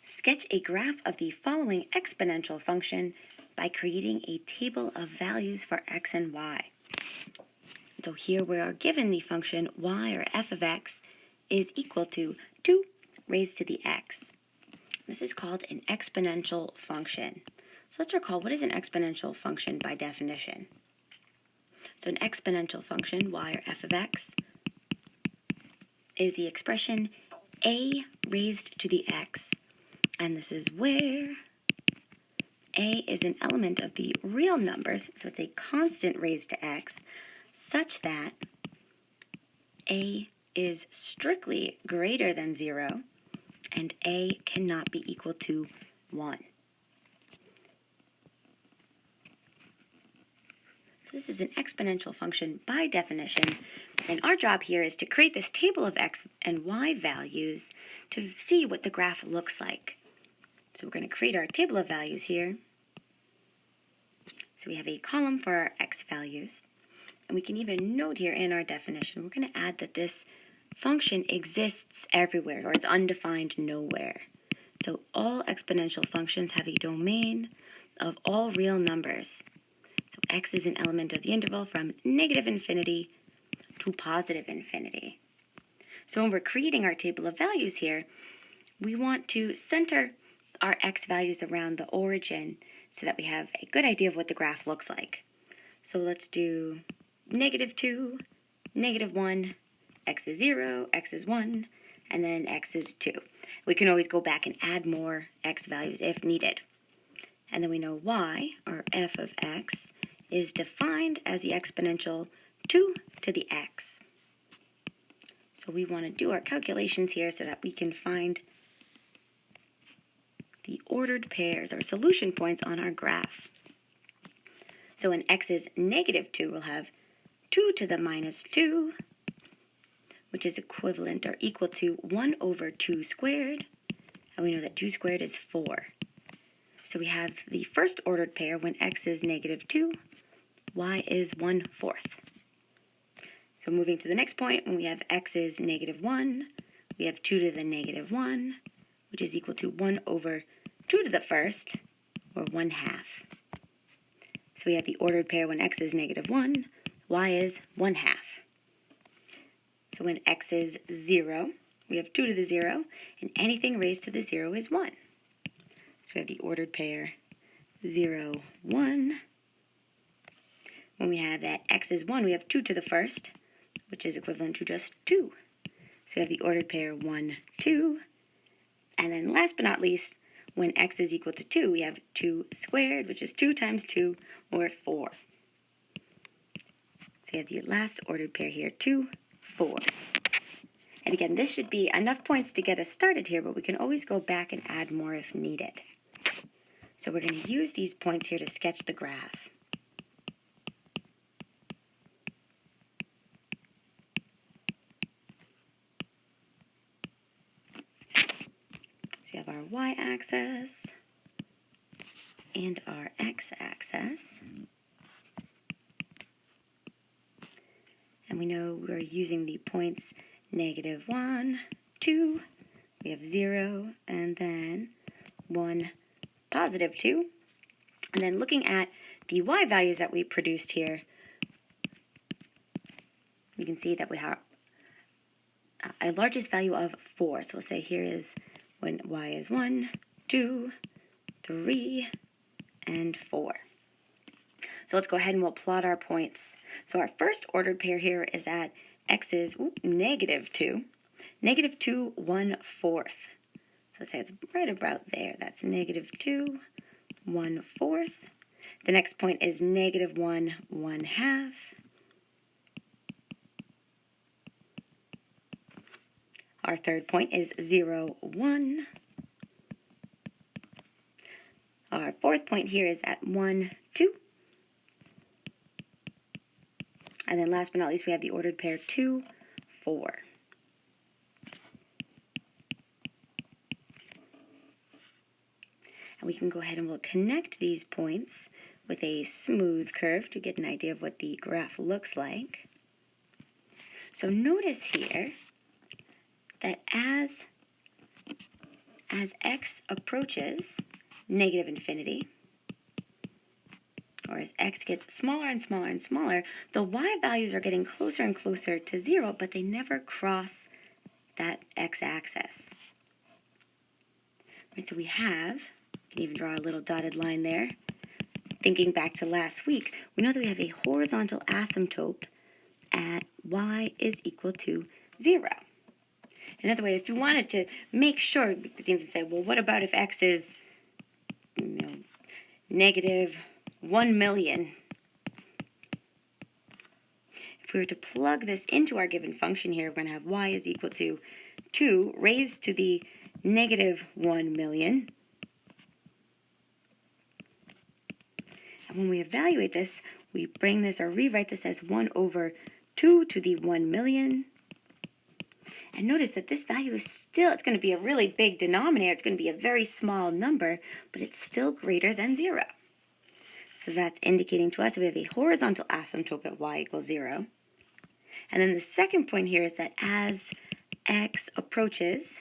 Sketch a graph of the following exponential function by creating a table of values for x and y. So here we are given the function y, or f of x, is equal to 2 raised to the x. This is called an exponential function. So let's recall, what is an exponential function by definition? So an exponential function, y or f of x, is the expression a raised to the x. And this is where a is an element of the real numbers, so it's a constant raised to x, such that a is strictly greater than 0, and a cannot be equal to 1. So this is an exponential function by definition, and our job here is to create this table of x and y values to see what the graph looks like. So we're going to create our table of values here. So we have a column for our x values, and we can even note here in our definition, we're going to add that this function exists everywhere, or it's undefined nowhere. So all exponential functions have a domain of all real numbers. So x is an element of the interval from negative infinity to positive infinity. So when we're creating our table of values here, we want to center our x values around the origin so that we have a good idea of what the graph looks like. So let's do -2, -1, x is 0, x is 1, and then x is 2. We can always go back and add more x values if needed. And then we know y, or f of x, is defined as the exponential 2 to the x. So we want to do our calculations here so that we can find the ordered pairs, or solution points, on our graph. So when x is -2, we'll have 2 to the -2, which is equivalent or equal to 1 over 2 squared, and we know that 2 squared is 4. So we have the first ordered pair when x is -2, y is 1/4. So moving to the next point, when we have x is -1, we have 2 to the -1, which is equal to 1 over 2 to the first, or 1/2. So we have the ordered pair when x is -1, y is 1/2. So when x is 0, we have 2 to the 0, and anything raised to the 0 is 1. So we have the ordered pair 0, 1. When we have that x is 1, we have 2 to the first, which is equivalent to just 2. So we have the ordered pair 1, 2. And then last but not least, when x is equal to 2, we have 2 squared, which is 2 times 2, or 4. So we have the last ordered pair here, 2, 4. And again, this should be enough points to get us started here, but we can always go back and add more if needed. So we're going to use these points here to sketch the graph. So we have our y-axis and our x-axis. And we know we're using the points -1, 2, we have 0, and then 1, +2. And then looking at the y values that we produced here, we can see that we have a largest value of 4. So we'll say here is when y is 1, 2, 3, and 4. So let's go ahead and we'll plot our points. So our first ordered pair here is at x is -2, -2, 1/4. So let's say it's right about there. That's -2, 1/4. The next point is -1, 1/2. Our third point is 0, 1. Our fourth point here is at 1, 2. And then last but not least, we have the ordered pair 2, 4. And we can go ahead and we'll connect these points with a smooth curve to get an idea of what the graph looks like. So notice here that as as x approaches negative infinity, or as x gets smaller and smaller and smaller, the y values are getting closer and closer to 0, but they never cross that x-axis. Right, so we have, you can even draw a little dotted line there. Thinking back to last week, we know that we have a horizontal asymptote at y is equal to 0. Another way, if you wanted to make sure, you could even say, well, what about if x is negative 1 million? If we were to plug this into our given function here, we're going to have y is equal to 2 raised to the negative 1 million. And when we evaluate this, we bring this or rewrite this as 1 over 2 to the 1 million. And notice that this value is still, it's going to be a really big denominator. It's going to be a very small number, but it's still greater than 0. So that's indicating to us that we have a horizontal asymptote at y equals 0. And then the second point here is that as x approaches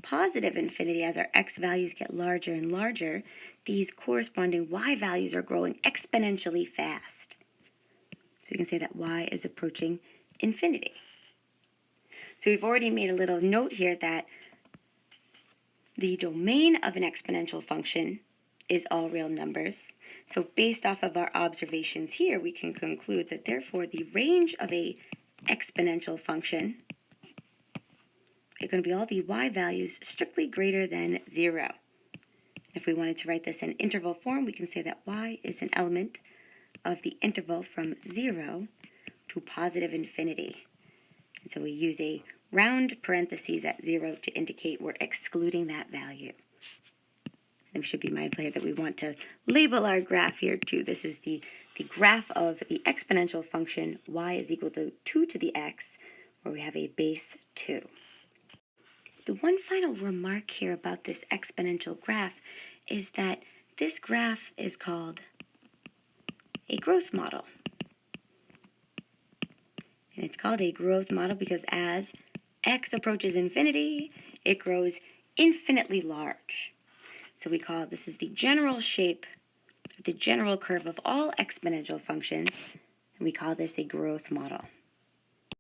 positive infinity, as our x values get larger and larger, these corresponding y values are growing exponentially fast. So we can say that y is approaching infinity. So we've already made a little note here that the domain of an exponential function is all real numbers. So based off of our observations here, we can conclude that therefore the range of a exponential function is going to be all the y values strictly greater than 0. If we wanted to write this in interval form, we can say that y is an element of the interval from 0 to positive infinity. And so we use a round parentheses at 0 to indicate we're excluding that value. And we should be mindful here that we want to label our graph here too. This is the graph of the exponential function y is equal to 2 to the x, where we have a base 2. The one final remark here about this exponential graph is that this graph is called a growth model. And it's called a growth model because as x approaches infinity, it grows infinitely large. So we call this is the general shape, the general curve of all exponential functions, and we call this a growth model.